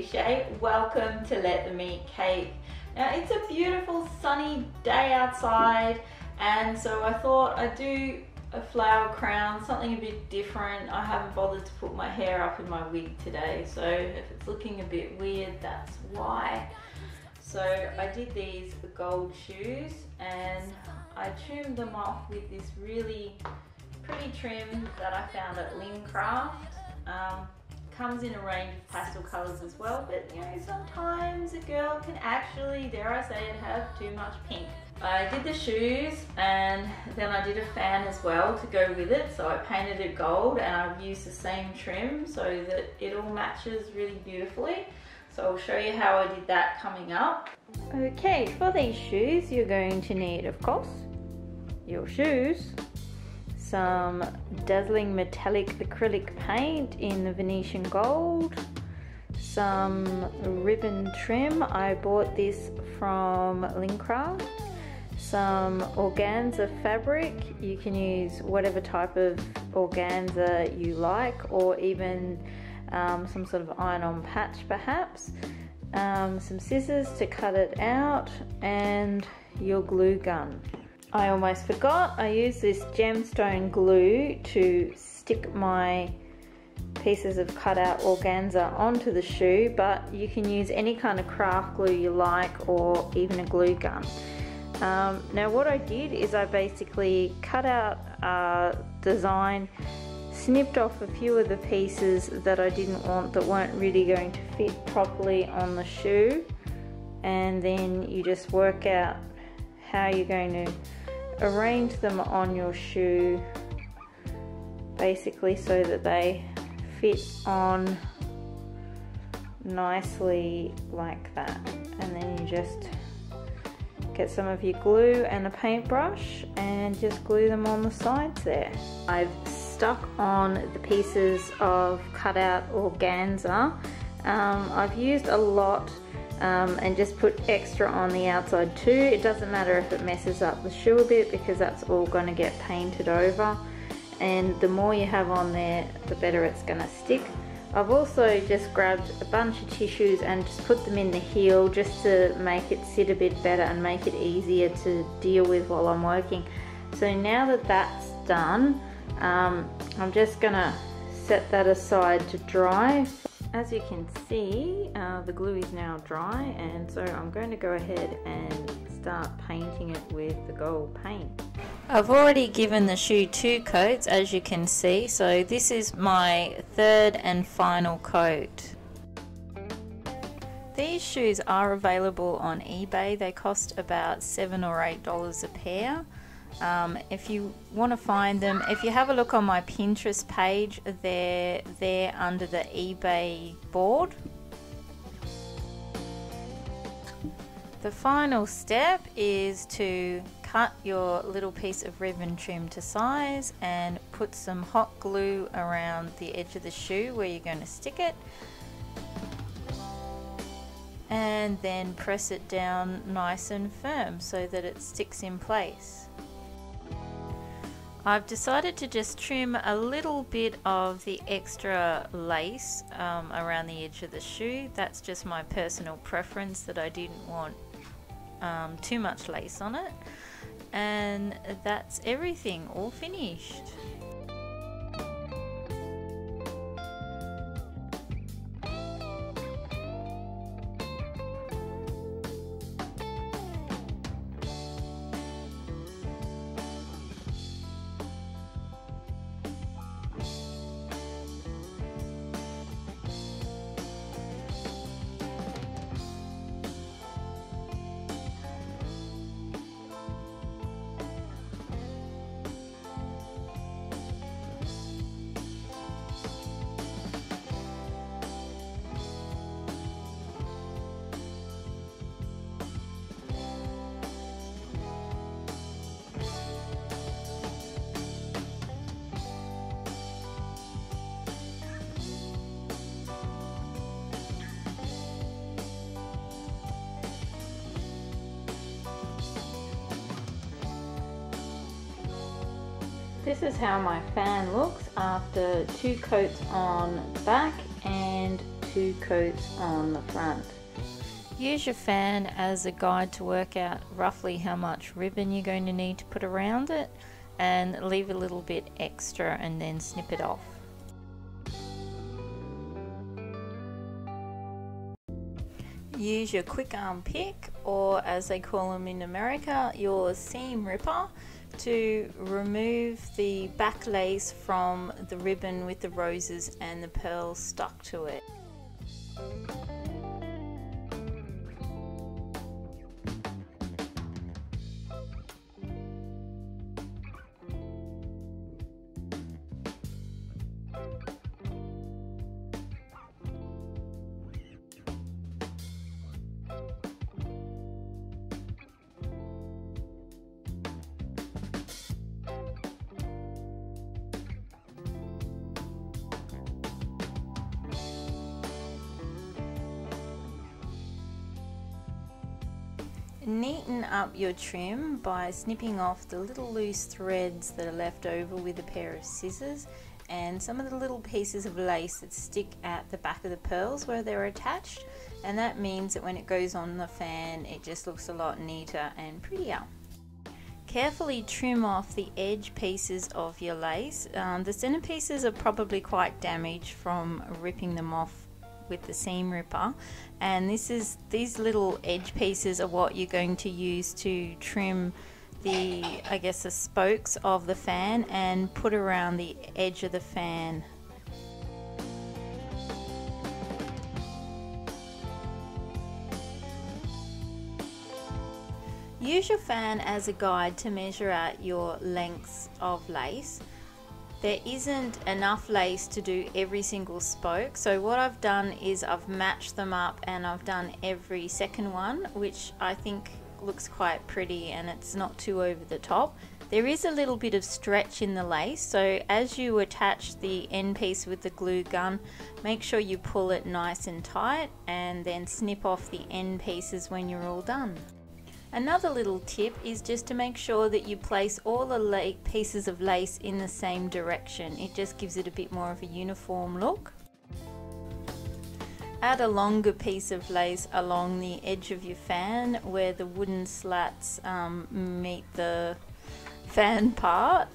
Cliche. Welcome to Let the Meat Cake. Now it's a beautiful sunny day outside, and so I thought I'd do a flower crown, something a bit different. I haven't bothered to put my hair up in my wig today, so if it's looking a bit weird, that's why. So I did these gold shoes and I trimmed them off with this really pretty trim that I found at Lincraft. Comes in a range of pastel colors as well, but you know, sometimes a girl can actually, dare I say it, have too much pink. I did the shoes and then I did a fan as well to go with it, so I painted it gold and I've used the same trim so that it all matches really beautifully. So I'll show you how I did that coming up. Okay, for these shoes you're going to need, of course, your shoes, some dazzling metallic acrylic paint in the Venetian gold, some ribbon trim, I bought this from Lincraft, some organza fabric, you can use whatever type of organza you like, or even some sort of iron-on patch perhaps, some scissors to cut it out, and your glue gun. I almost forgot, I used this gemstone glue to stick my pieces of cut out organza onto the shoe, but you can use any kind of craft glue you like, or even a glue gun. Now what I did is I basically cut out a design, snipped off a few of the pieces that I didn't want, that weren't really going to fit properly on the shoe, and then you just work out how you're going to arrange them on your shoe basically so that they fit on nicely like that. And then you just get some of your glue and a paintbrush and just glue them on the sides there. I've stuck on the pieces of cut out organza. I've used a lot and just put extra on the outside too. It doesn't matter if it messes up the shoe a bit, because that's all going to get painted over, and the more you have on there the better it's going to stick. I've also just grabbed a bunch of tissues and just put them in the heel just to make it sit a bit better and make it easier to deal with while I'm working. So now that that's done, I'm just going to set that aside to dry. As you can see, the glue is now dry, and so I'm going to go ahead and start painting it with the gold paint. I've already given the shoe 2 coats, as you can see, so this is my third and final coat. These shoes are available on eBay. They cost about $7 or $8 a pair. If you want to find them, if you have a look on my Pinterest page, they're there under the eBay board. The final step is to cut your little piece of ribbon trim to size and put some hot glue around the edge of the shoe where you're going to stick it, and then press it down nice and firm so that it sticks in place. I've decided to just trim a little bit of the extra lace around the edge of the shoe. That's just my personal preference, that I didn't want too much lace on it. And that's everything, all finished. This is how my fan looks after 2 coats on the back and 2 coats on the front. Use your fan as a guide to work out roughly how much ribbon you're going to need to put around it, and leave a little bit extra and then snip it off. Use your quick arm pick, or as they call them in America, your seam ripper, to remove the back lace from the ribbon with the roses and the pearls stuck to it. Neaten up your trim by snipping off the little loose threads that are left over with a pair of scissors, and some of the little pieces of lace that stick at the back of the pearls where they're attached, and that means that when it goes on the fan it just looks a lot neater and prettier. Carefully trim off the edge pieces of your lace. The center pieces are probably quite damaged from ripping them off with the seam ripper, and these little edge pieces are what you're going to use to trim the, I guess, the spokes of the fan and put around the edge of the fan. Use your fan as a guide to measure out your lengths of lace. There isn't enough lace to do every single spoke, so what I've done is I've matched them up and I've done every second one, which I think looks quite pretty and it's not too over the top. There is a little bit of stretch in the lace, so as you attach the end piece with the glue gun, make sure you pull it nice and tight and then snip off the end pieces when you're all done. Another little tip is just to make sure that you place all the pieces of lace in the same direction. It just gives it a bit more of a uniform look. Add a longer piece of lace along the edge of your fan where the wooden slats meet the fan part.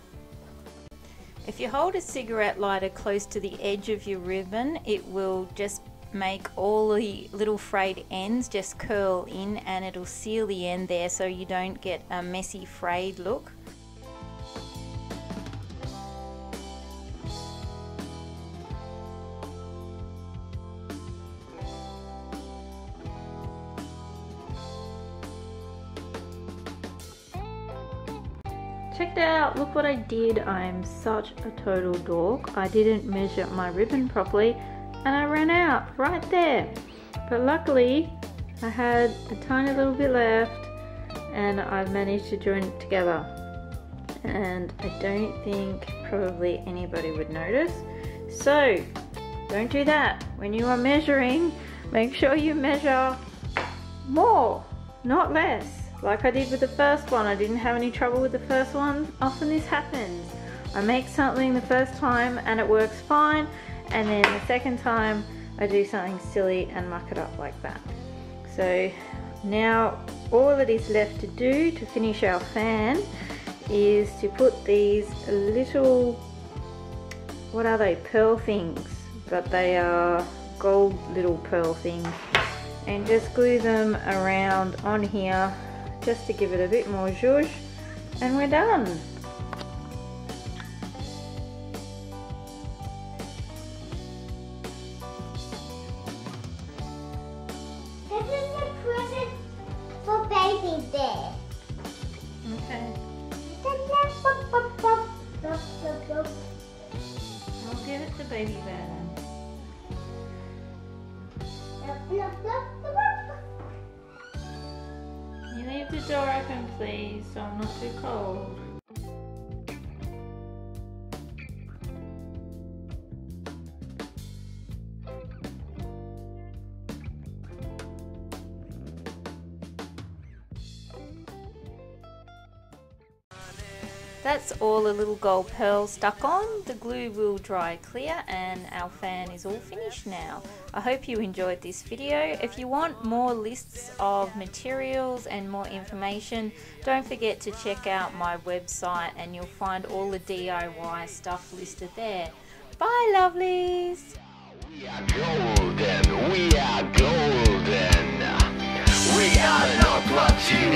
If you hold a cigarette lighter close to the edge of your ribbon, it will just make all the little frayed ends just curl in, and it'll seal the end there so you don't get a messy frayed look. Check it out, look what I did. I'm such a total dork. I didn't measure my ribbon properly and I ran out right there, but luckily I had a tiny little bit left and I've managed to join it together, and I don't think probably anybody would notice. So don't do that. When you are measuring, make sure you measure more, not less. Like I did with the first one, I didn't have any trouble with the first one. Often this happens. I make something the first time and it works fine, and then the second time I do something silly and muck it up like that. So now all that is left to do to finish our fan is to put these little, what are they, pearl things, but they are gold little pearl things, and just glue them around on here just to give it a bit more zhuzh, and we're done. There. Okay. I'll give it to Baby Bear then. You leave the door open please, so I'm not too cold. That's all the little gold pearls stuck on. The glue will dry clear and our fan is all finished now. I hope you enjoyed this video. If you want more lists of materials and more information, don't forget to check out my website and you'll find all the DIY stuff listed there. Bye lovelies! We are golden, we are golden. We are not what you